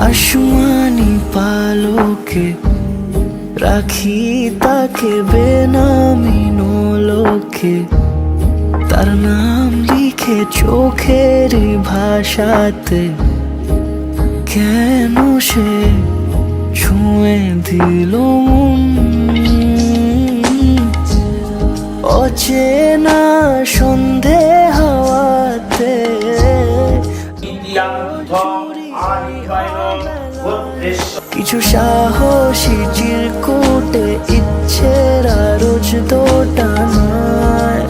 আসমানি পালকে রাখি তাকে বেনামি নোলকে, তার নাম লিখে চোখের ভাষাতে। কেন সে ছুঁয়ে দিল মন, অচেনা সন্ধে হাওয়াতে। কিছু সাহসী চিরকুটে ইচ্ছেরা রোজ দোটানায়।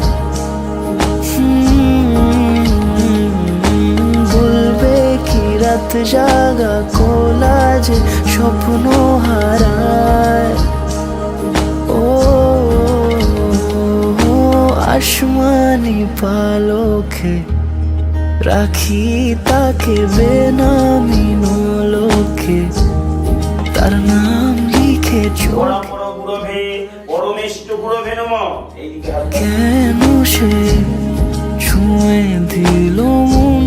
বলবে কি রাত জাগা কোলাজে স্বপ্ন হারায়। ও আসমানি পালকে রাখি তাকে বেনামি নোলকে, তার নাম লিখে কেন সে ছুঁয়ে দিল মন।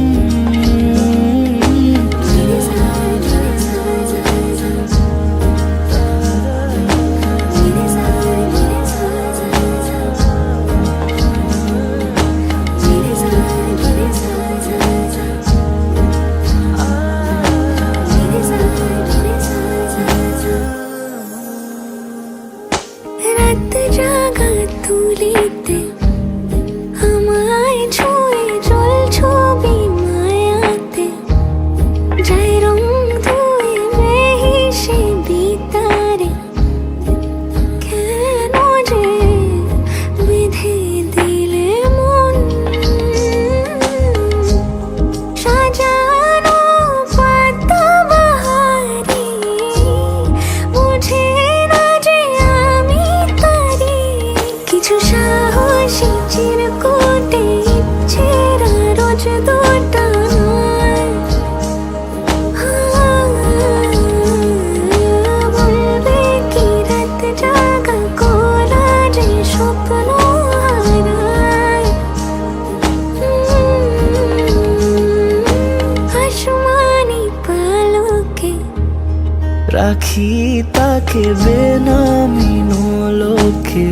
তুলিতে আমায় ছুঁয়ে জল ছবি মায়াতে, যাই রং ধুয়ে মেহিসে বিতারে। কেন যে বেঁধে দিলে মন, সাজানো পাতা বাহারি বুঝে না যে আমি তারি। কিছু সাহসী চিরকুটে ইচ্ছেরা রোজ দোটানায়। বলবে কি রাত জাগা কোলাজে স্বপ্ন হারায়। আসমানি পালকে রাখি তাকে বেনামি নোলকে,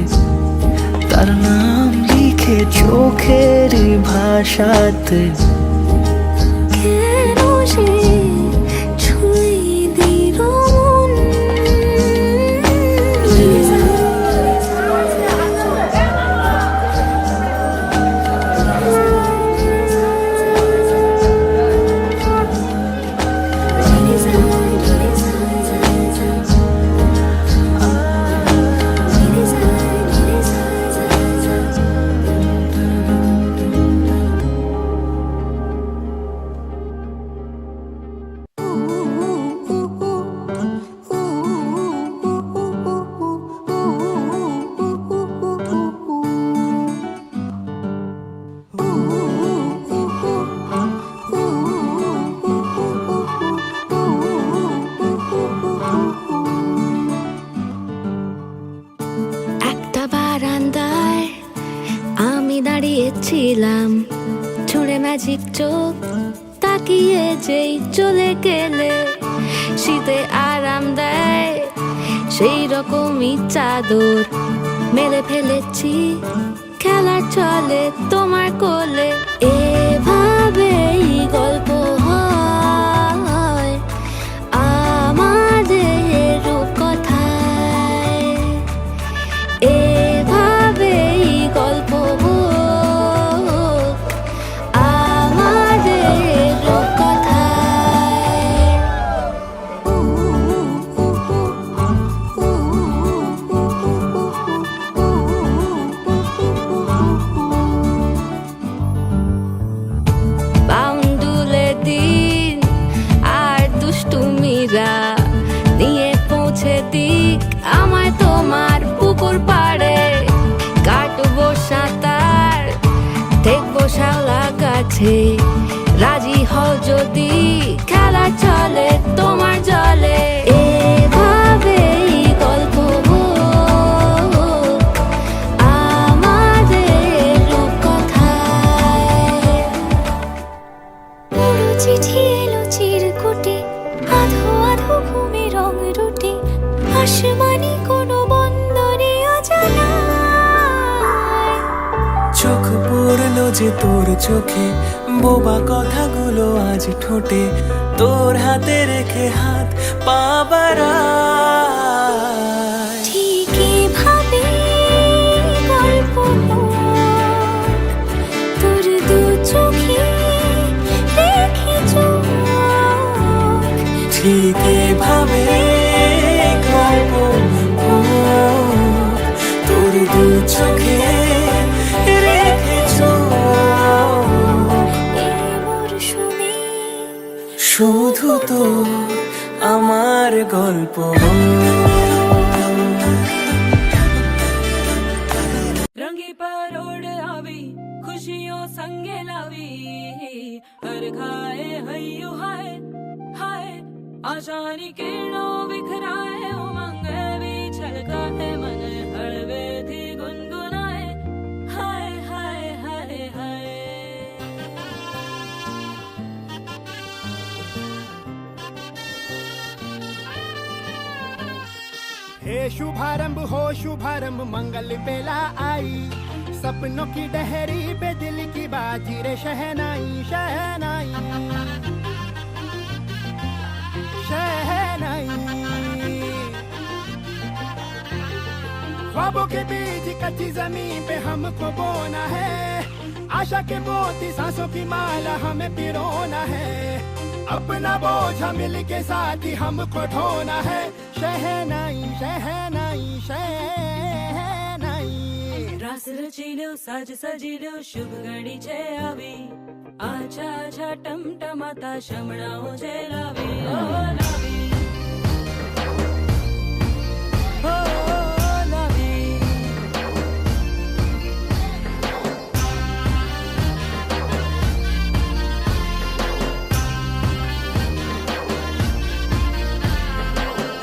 তার নাম লিখে চোখের ভাষাতে। কেন সে ছুঁয়ে দিল মন। একটা বারান্দায় আমি দাঁড়িয়েছিলাম, ছুঁড়ে ম্যাজিক চোখ তাকিয়ে যেই চলে গেলে। শীতে আরাম দেয় সেই রকমই চাদর মেলে ফেলেছি, খেলা চলে তোমার কোলে। এভাবেই গল্প হয় আমাদের রূপকথায়। এভাবেই গল্প হোক আমাদের রূপকথায়। বাউন্ডুলে দিন আর দুষ্টুমিরা নিয়ে পৌঁছে দিক আমায় তোমার পুকুর পাড়ে। কাটবো সাঁতার দেখবো শাওলা গাছে, রাজি হও যদি খেলা চলে তোমার জলে। এভাবেই গল্প হোক আমাদের রূপকথায়। চিঠি এলো চিরকুটে আধো চোখ পড়লো যে তোর চোখে, বোবা কথাগুলো আজ ঠোঁটে, তোর হাতে রেখে হাত পা বাড়ায়। ঠিকই ভাবে গল্প তোর দু চোখে রেখে চোখ, ঠিক এভাবে গল্প তোর দু চোখে রেখেছ। এই মরশুমে শুধু তো আমার গল্প। रंगी पर ओढ़ आवी खुशियों संगे लावी, हर खाए हयू हाय हाय, आशानी किरणों बिखराए, उमंग भी छलकाए, मन हड़वे थी गुनगुनाए, हाय हाय हाय हाय। हे शुभारंभ हो शुभारंभ, मंगल बेला आई, सपनों की डहरी पे दिल की बाजी रे शहनाई शहनाई शहनाई। ख्वाबों के बीज कच्ची जमीन पे हमको बोना है, आशा के मोती सांसों की माला हमें पिरोना है, अपना बोझा मिल के साथ ही हमको ढोना है, शहनाई शहनाई शहनाई। रास रचिलो साज सजिलो शुभ घड़ी छे आवी, आछा आछा टमटमाता शमणाओ छे लावी, ओ लावी ओ लावी।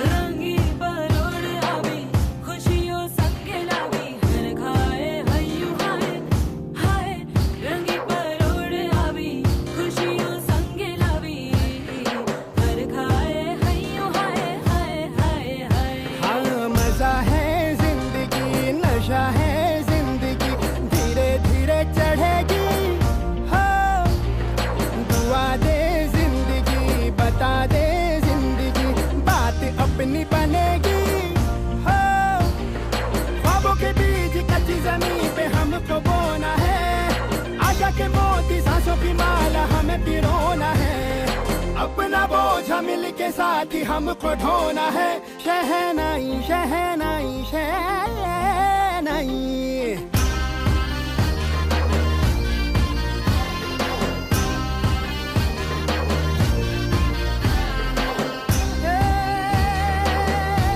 रंगी परोड़ आवी खुशियों संगे लावी, हर खाए हयू हाय हाय, रंगी परोड़ आवी खुशियों संगे लावी, हर खाए हयू हाय हाय हाय हाय। हाँ मजा है जिंदगी, नशा है जिंदगी, धीरे धीरे चढ़ेगी, हाँ दुआ दे जिंदगी, बता दे जिंदगी, बात अपनी बनेगी, हाँ ख्वाबों के बीज कच्ची जमीन पे हमको बोना है, आशा के मोती सांसों की माला हमें पिरोना है, अपना बोझा मिल के साथ ही हमको ढोना है, शहनाई शहनाई शहनाई।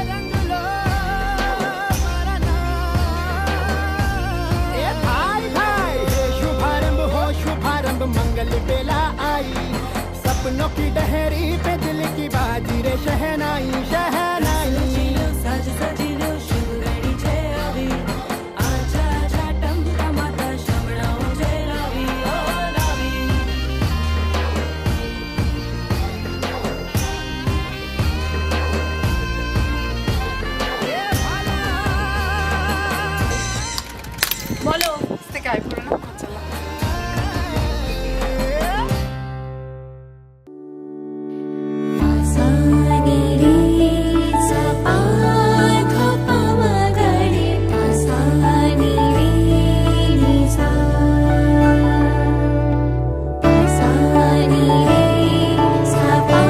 रंग लो मरना। ए भाई भाई, हे शुभारंभ हो शुभारंभ, मंगल बेला आई, सपनों की डहरी पे दिल की बाजी रे शहनाई शहनाई। रचिलो साज सजिलो शुभ घड़ी छे आवी, आछा आछा टमटमाता शमणाओ छे लावी, ओ लावी ए भाला। बोलो इससे काय करू ना चला पासानी रे सपा धपा मगरे, पासानी रे निसा, पासानी रे सपा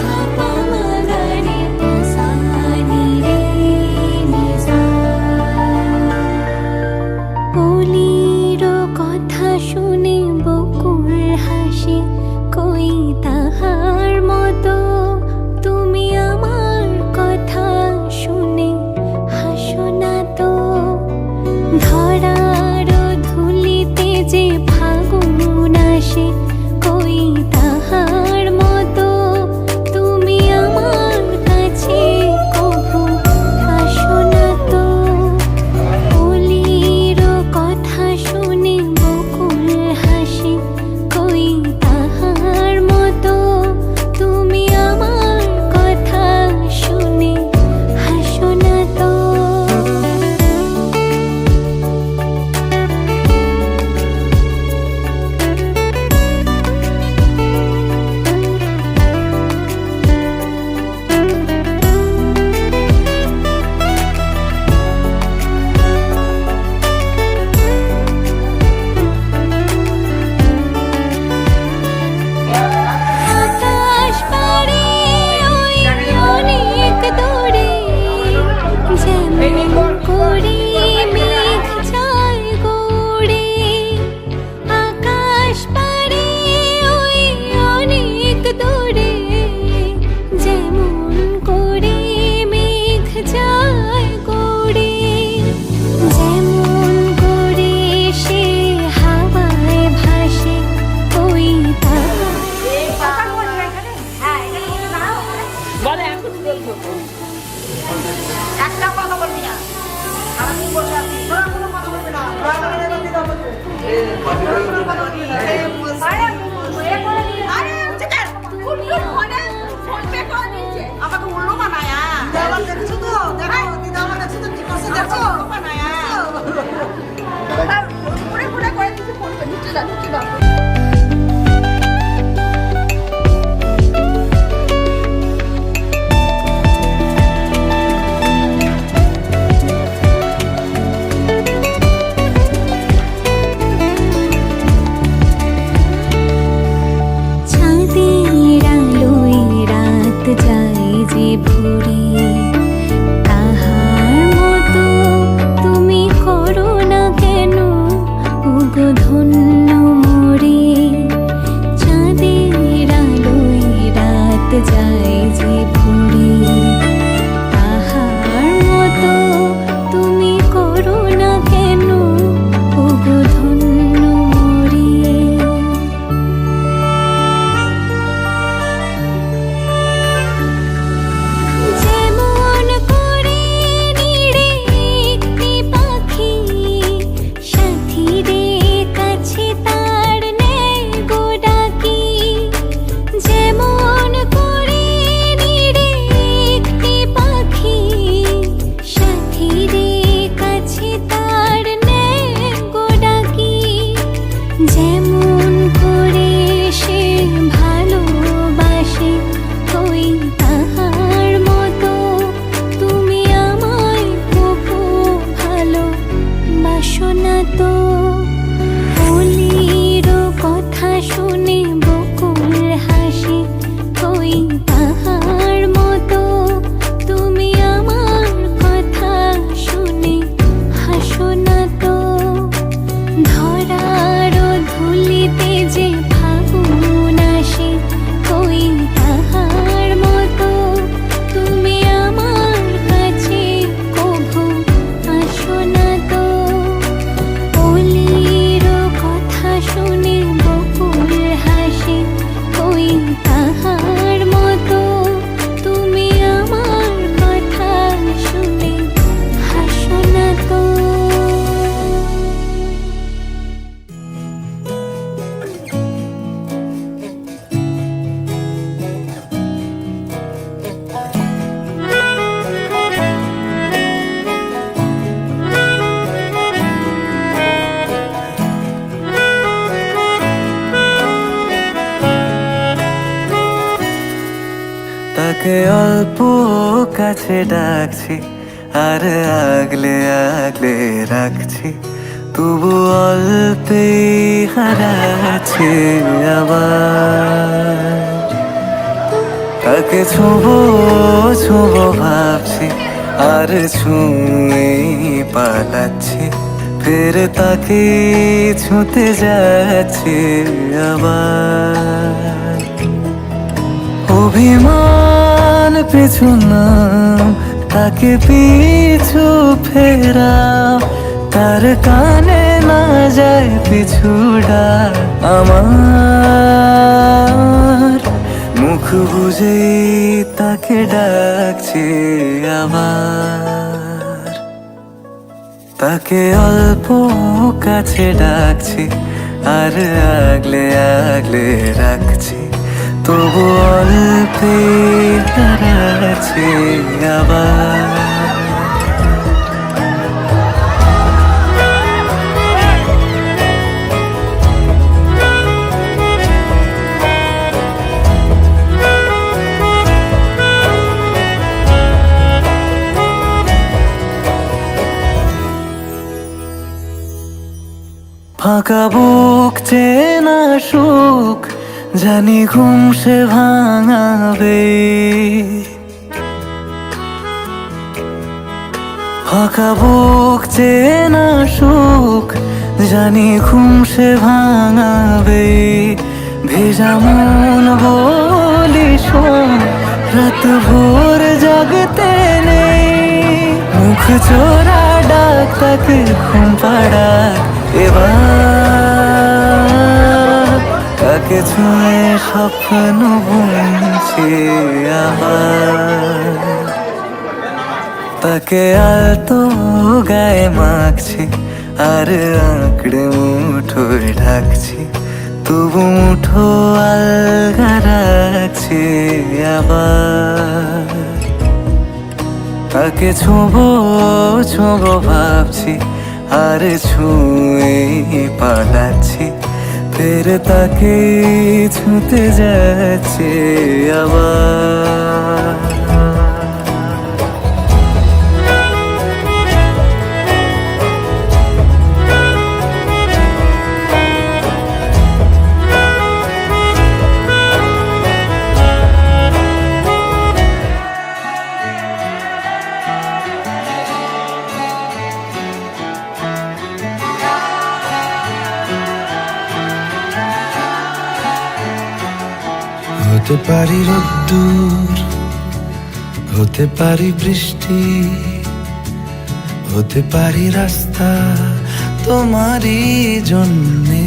धपा मगरे, पासानी रे निसा। ওলিরো কথা শুনে বকুল হাসে, কই তাহার মতো তুমি আমার কথা শুনে হাসো না তো। ধরার ধুলিতে যে ফাগুন আসে, কই তাহার মতো তুমি আমার কাছে কভু আসো না তো। ওলির কথা শুনে বকুল হাসে, কই তাহার মতো আমাকে উল্লো বানায়া দেওয়াল দেখছো তো দেখো দিদা আমার দেখছো তো কি করছে দেখো বানায়া পুরো পুরো করে দিতে ফোন করে নিচে যা চাঁদের আলোয় রাত যায় যে ভরে, তাহার মতো তুমি করো না কেন ওগো ধন্য মোরে। চাঁদের আলোয় রাত যায় যে ভরে, তাহার মতো তুমি করো না কেন ওগো ধন্য মোরে। যেমন করে নিড়ে একটি পাখি সাথীদের কাছে তার নেয় গো ডাকি। যেমন করে নিড়ে একটি পাখি সাথীদের কাছে তার নেয় গো ডাকি। যেমন করে সে ভালোবাসে ওই তাহার মতো তুমি আমায় তবু ভালোবাসো না তো। বলির কথা শুনে বকুল হাসে ওই তাহার মতো তুমি আমার কথা শুনে হাসো না তো। ধরার ধুলিতে যে ফাগুন আসে ওই তাহার মতো তুমি আমার কাছে কভু আসো না তো। অলির কথা শুনে বকুল হাসে ওই তাহার মতো তুমি আমার কথা শুনে হাসো না তো। তাকে অল্প কাছে ডাকছি আর আগলে আগলে রাখছি, তবু অল্পে হারাচ্ছি আবার। তাকে ছোঁবো ছোঁবো ভাবছি আর ছুঁয়ে পালাচ্ছি, ফের তাকে ছুঁতে যাচ্ছি আবার। অভিমান পিছু নাম তাকে পিছু ফেরাও, তার কানে না যায় পিছুডা আমার। মুখ বুঝে তাকে ডাকছি আবার। তাকে অল্প কাছে ডাকছি আর আগলে আগলে রাখছি, তবু অল্পে হারাচ্ছি আবার। ফাঁকা বুক চেনা সুখ জানি ঘুম সে ভাঙাবে, ফাঁকা বুক চেনা সুখ জানি ঘুম সে ভাঙাবে। ভেজা মন বলি শোন রাত ভোর জাগতে নেই, মুখ চোরা ডাক তাকে ঘুম পাড়া এবার। তাকে ছুঁয়ে স্বপ্ন বুনছি আবার। তাকে আলতো গায়ে মাখছি আর আঁকড়ে মুঠোয় ঢাকছি, তবু মুঠো আলগা রাখছি আবার। তাকে ছোঁবো ছোঁবো ভাবছি, আর ছুঁয়ে পালাচ্ছি, ফের তাকে ছুঁতে যাচ্ছে আবার। হতে পারি রোদ্দুর, হতে পারি বৃষ্টি, হতে পারি রাস্তা তোমারই জন্যে,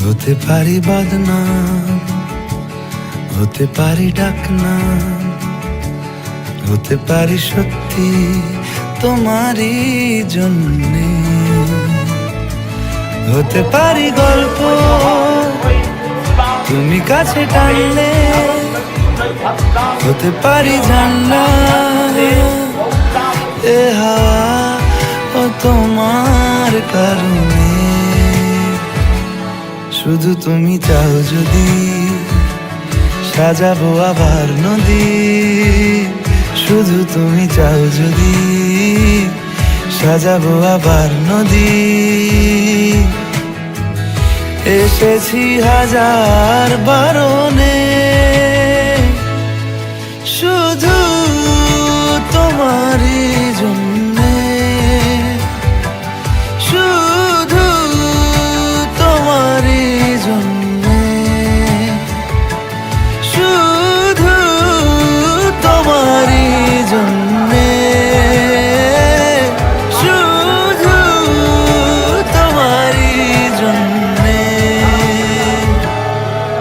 হতে পারি বদনাম, হতে পারি ডাকনাম, হতে পারি সত্যি তোমারই জন্যে, হতে পারি গল্প তুমি কাছে টানলে, হতে পারি জানলা এ হাওয়া ও তোমার কারণে। শুধু তুমি চাও যদি সাজাবো আবার নদী, শুধু তুমি চাও যদি সাজাবো আবার নদী। এসেছি হাজার বারণে, শুধু তোমারই জন্যে, শুধু তোমারই জন্যে, শুধু তোমারই জন্যে, শুধু তোমারই জন্যে।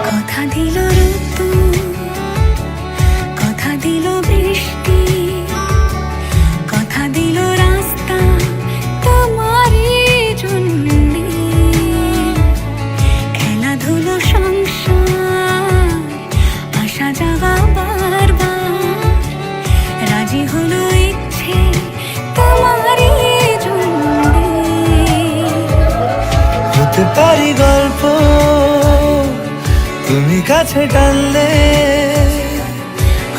কথা দিল ঋতু, কথা দিল বৃষ্টি, কথা দিল রাস্তা তোমারই জন্যে, খেলাধুলো সংসার আসা যাওয়া বারবার, রাজি হলো ইচ্ছে তোমারই জন্যে। হতে পারি গল্প তুমি কাছে টানলে,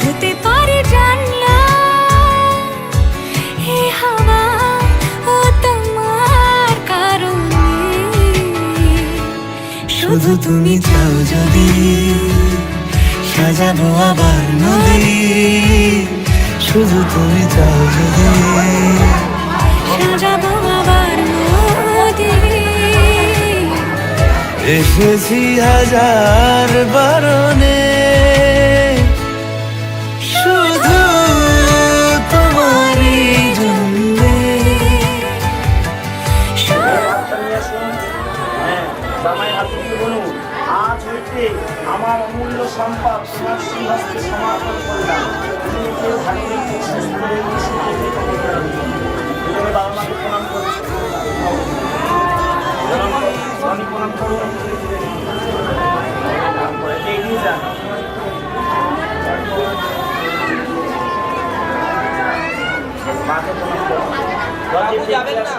হতে পারে জানলা এ হাওয়া ও তোমার কারণে। শুধু তুমি চাও যদি সাজাবো আবার নদী, শুধু তুমি চাও যদি সাজাবো আবার নদী। এসেছি হাজার বারণে, শুধু তোমারই জন্যে। জামাই হাতুড়ি বলুন, আজ হইতে আমার অমূল্য সম্পদ তোমার শ্রীহস্তে সমর্পণ করলাম। তুমি কেউ ভাঙিয়ে বাবা মাকে প্রণাম করছি, প্রণাম করুন, এগিয়ে যান। মাকে প্রণাম করুন, যাবেন না।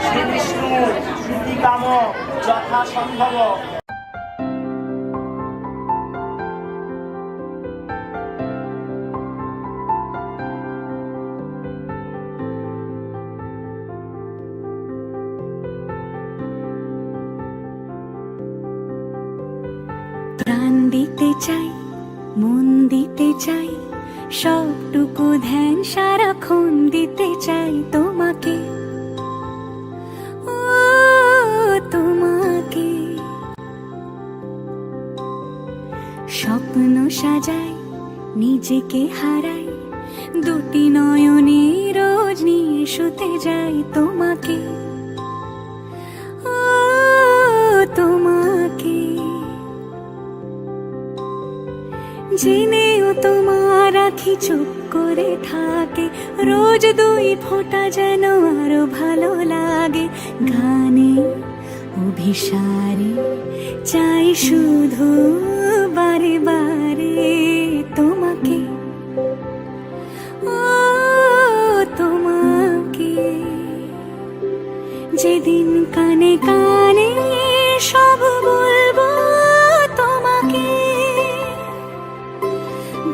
শ্রী বিষ্ণু শ্রুতি কাম যথা সম্ভব। প্রাণ দিতে চাই, মন দিতে চাই, সবটুকু ধ্যান সারাক্ষণ দিতে চাই তোমাকে, ও তোমাকে। স্বপ্ন সাজাই, নিজেকে হারাই, দুটি নয়নে রোজ নিয়ে শুতে যাই তোমাকে। জেনেও তোমার আখি চুপ করে থাকে, রোজ দুই ফোঁটা যেন আরো ভালো লাগে। গানে অভিসারে চাই শুধু বারে বারে তোমাকে, ও তোমাকে। যেদিন কানে কানে সব বলবো তোমাকে,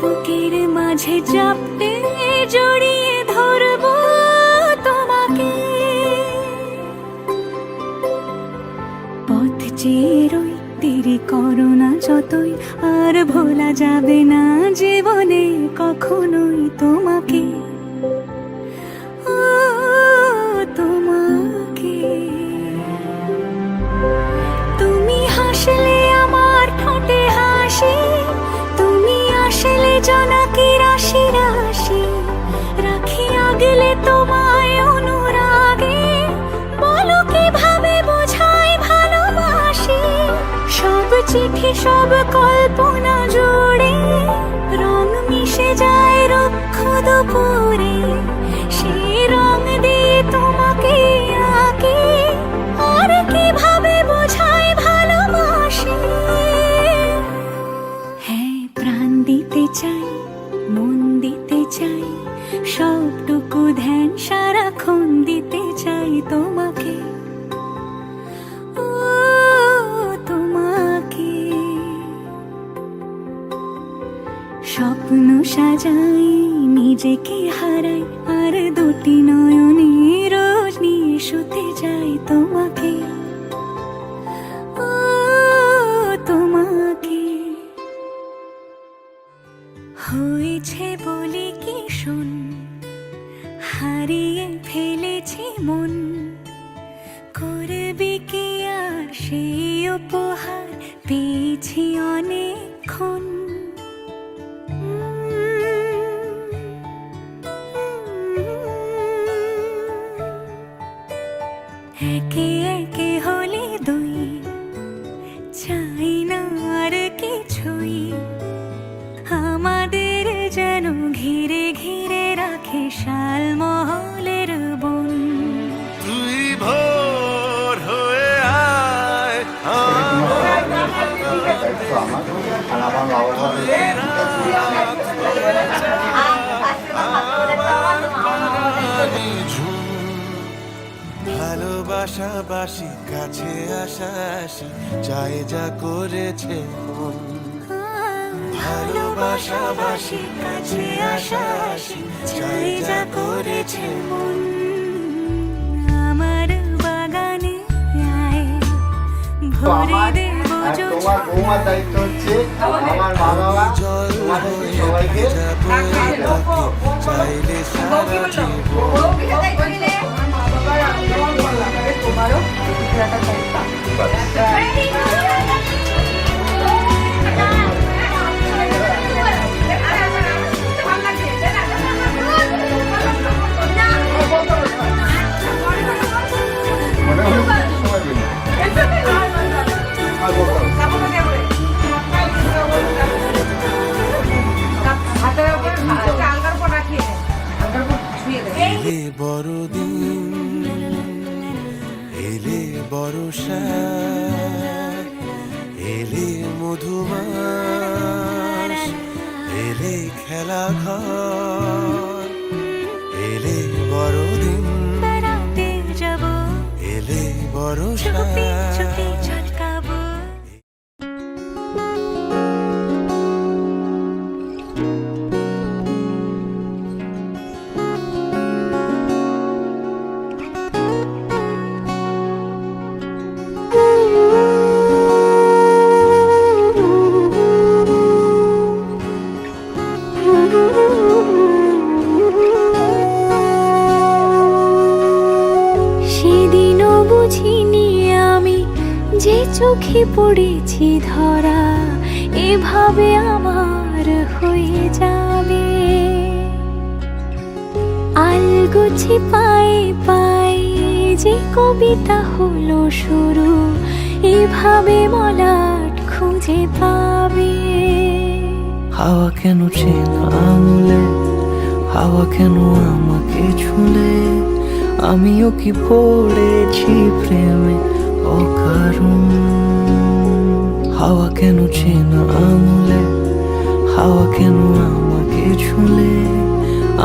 বুকের মাঝে চাপটে জড়িয়ে ধরবো তোমাকে। পথ চেয়ে রই, দেরি করো না যতই, আর ভোলা যাবে না জীবনে কখনোই তোমাকে, ও তোমাকে। তুমি হাসলে আমার ঠোঁটে হাসি, তুমি আসলে জোনাকি রাশি রাশি, রাখি আগলে তোমায় অনুরাগে, বলো কিভাবে বোঝাই ভালোবাসি। সব চিঠি সব কল্পনা জুড়ে রং মিশে যায় রুক্ষ দুপুরে, সেই রং দিয়ে তোমাকে আঁকি, আর কিভাবে বোঝাই ভালোবাসি। হ্যাঁ, প্রাণ দিতে চাই, মন দিতে চাই, সবটুকু ধ্যান সারাক্ষণ দিতে চাই তোমাকে, ও তোমাকে। স্বপ্ন সাজাই, নিজেকে হারাই, আর দুটি নয়নে রোজ নিয়ে শুতে যাই তোমাকে, ও তোমাকে। হয়েছে বলে কি শোন, হারিয়ে ফেলেছি মন, করবি কি আর সেই উপহার পেয়েছি অনেকক্ষণ। একে একে হলে দুই, চাই না আর কিছুই, আমাদের যেন ঘিরে ঘিরে রাখে শালমহলের বন। তুই ভোর হয়ে আয়, ভালোবাসাবাসি কাছে আসাসি, চাই যা করেছে মন। ভালোবাসাবাসি কাছে আসাসি, চাই যা করেছে মন। আমার বাগানে আয়, ভরে দেব তোমার বৌমার দায়িত্ব হচ্ছে আমার মা বাবা জল তোমাদেরকে হয়ে সবাইকে যাবো তাকে, চাইলে সারা জীবন। এলে বড়দিন, এলে বর্ষা, এলে মধুমাস, এলে খেলা ঘর, এলে বড়দিন, বেড়াতে যাব, এলে বর্ষা। চুপি চুপি ঝলকাবো। সেদিনও বুঝিনি আমি যে চোখে পড়েছি ধরা, এভাবে আমার হয়ে যাবে। আলগোছে পায়ে পায়ে যে কবিতা হলো শুরু, এভাবে মলাট খুঁজে পাবে। হাওয়া কেন চেনা আঙুলে, হাওয়া কেন আমাকে ছুলে, আমিও কি পড়েছি প্রেমে অকারণ। হাওয়া কেন চেনা আঙুলে, হাওয়া কেন আমাকে ছুলে,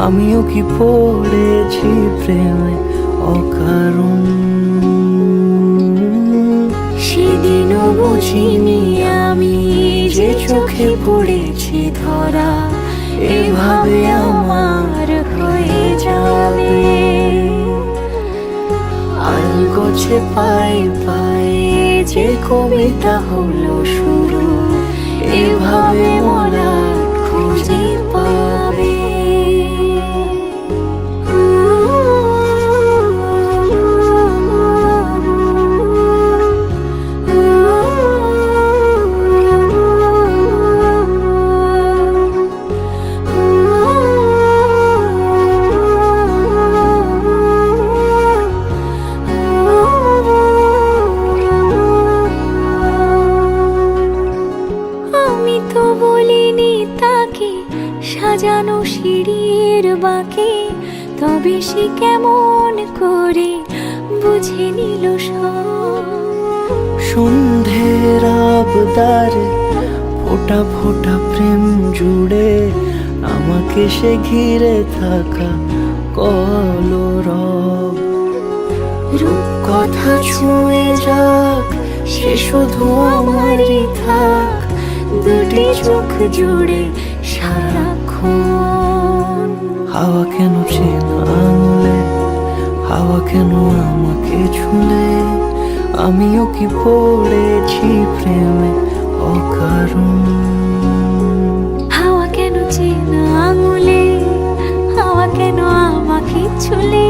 আমিও কি পড়েছি প্রেমে অকারণ। সেদিনও বুঝিনি আমি যে চোখে পড়েছি ধরা, এভাবে আমার হয়ে যাবে। আলগোছে পায়ে পায়ে যে কবিতা হলো শুরু, এভাবে মোরা খুঁজে পাবে। আমি তো বলিনি তাকে সাজানো সিঁড়ির বাঁকে, তবে সে কেমন করে বুঝে নিল সব। সন্ধ্যের আবদারে ফোটা ফোটা প্রেম জুড়ে, আমাকে সে ঘিরে থাকা কলরব। রূপকথা ছুঁয়ে যাক, সে শুধু আমারই থাক, দুটি চোখ জুড়ে সারাক্ষণ। হাওয়া কেন চেনা আঙুলে, হাওয়া কেন আমাকে ছুলে, আমিও কি পড়েছি প্রেমে অকারণ। হাওয়া কেন চেনা আঙুলে, হাওয়া কেন আমাকে ছুলে,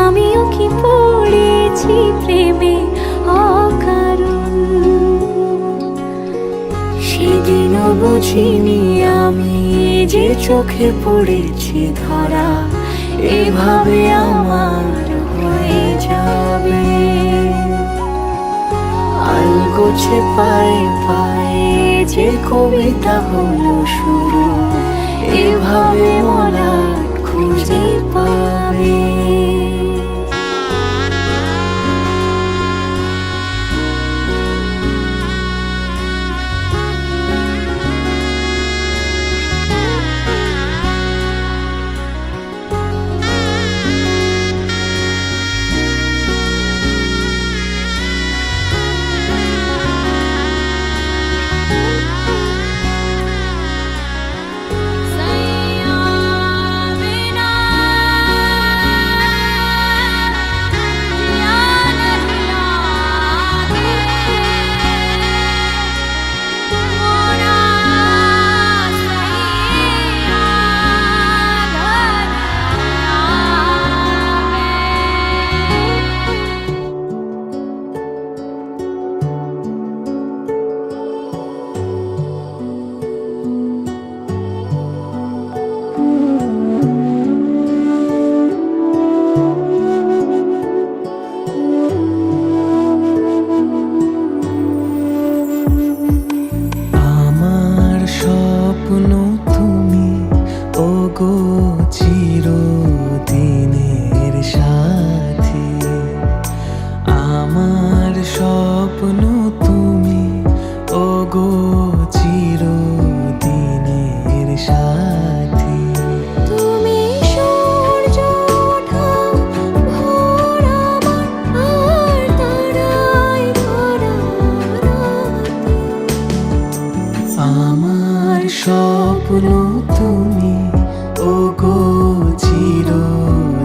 আমিও কি পড়েছি প্রেমে অকারণ। সেদিনও বুঝিনি আমি যে চোখে পড়েছি ধরা, এভাবে আমার হয়ে যাবে। আলগোছে পায়ে পায়ে যে কবিতা হলো শুরু, এভাবে মোরা খুঁজে পাবে। চিরদিনের সাথী, আমার স্বপ্ন তুমি ওগো চিরদিনের সাথী। তুমি সূর্য ওঠা ভোর আমার আর তারায় ভরা রাতে। আমার স্বপ্ন তুমি ওগো চিরদিনের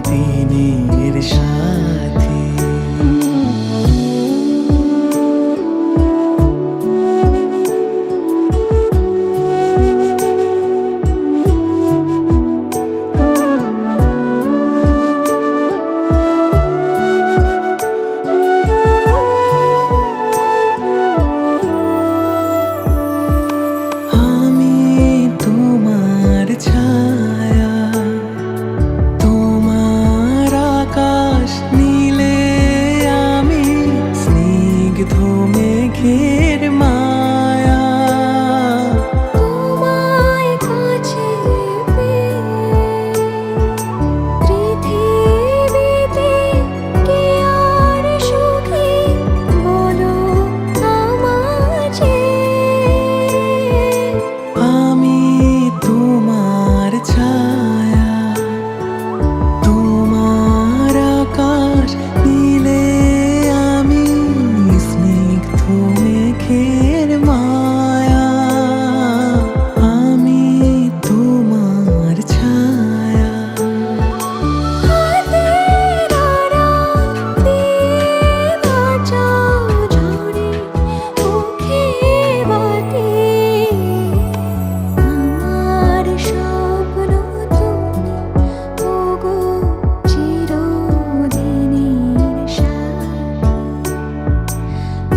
সাথী। আমি তোমার ছায়া, তোমার আকাশ নীলে, আমি স্নিগ্ধ মেঘের মায়া। তোমার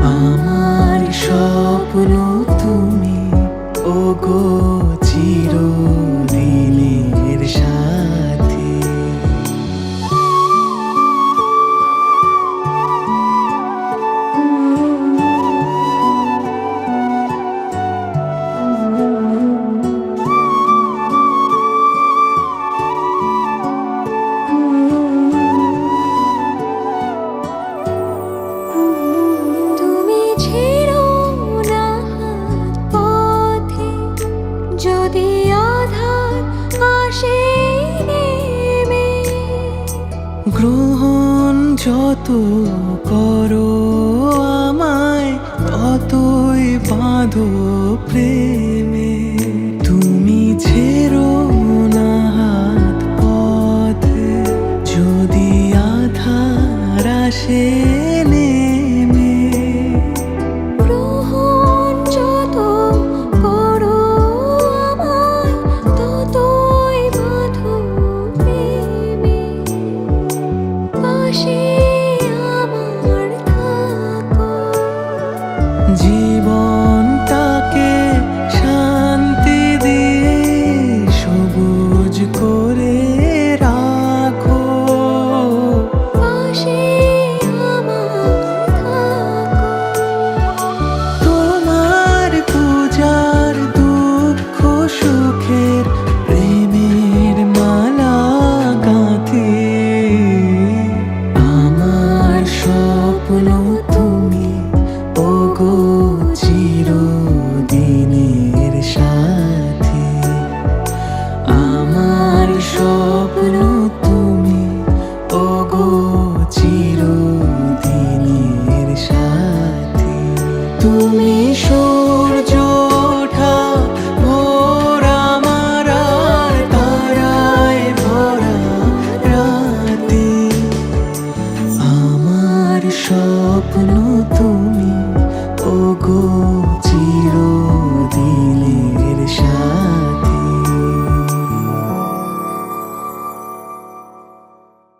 আমার স্বপ্ন তুমি, ওগো চিরদিনের সাথী। তুমি ছেড়ো না হাত পথে, যদি আধার আসে নেমে। গ্রহণ যত করো আমায়, ততই বাঁধো প্রেমে। তুমি ছেড়ো না হাত পথে, যদি আধার আসে নেমে। গ্রহণ যত করো আমায়, ততই বাঁধো প্রেমে। পাশে আমার থাকো। জীবন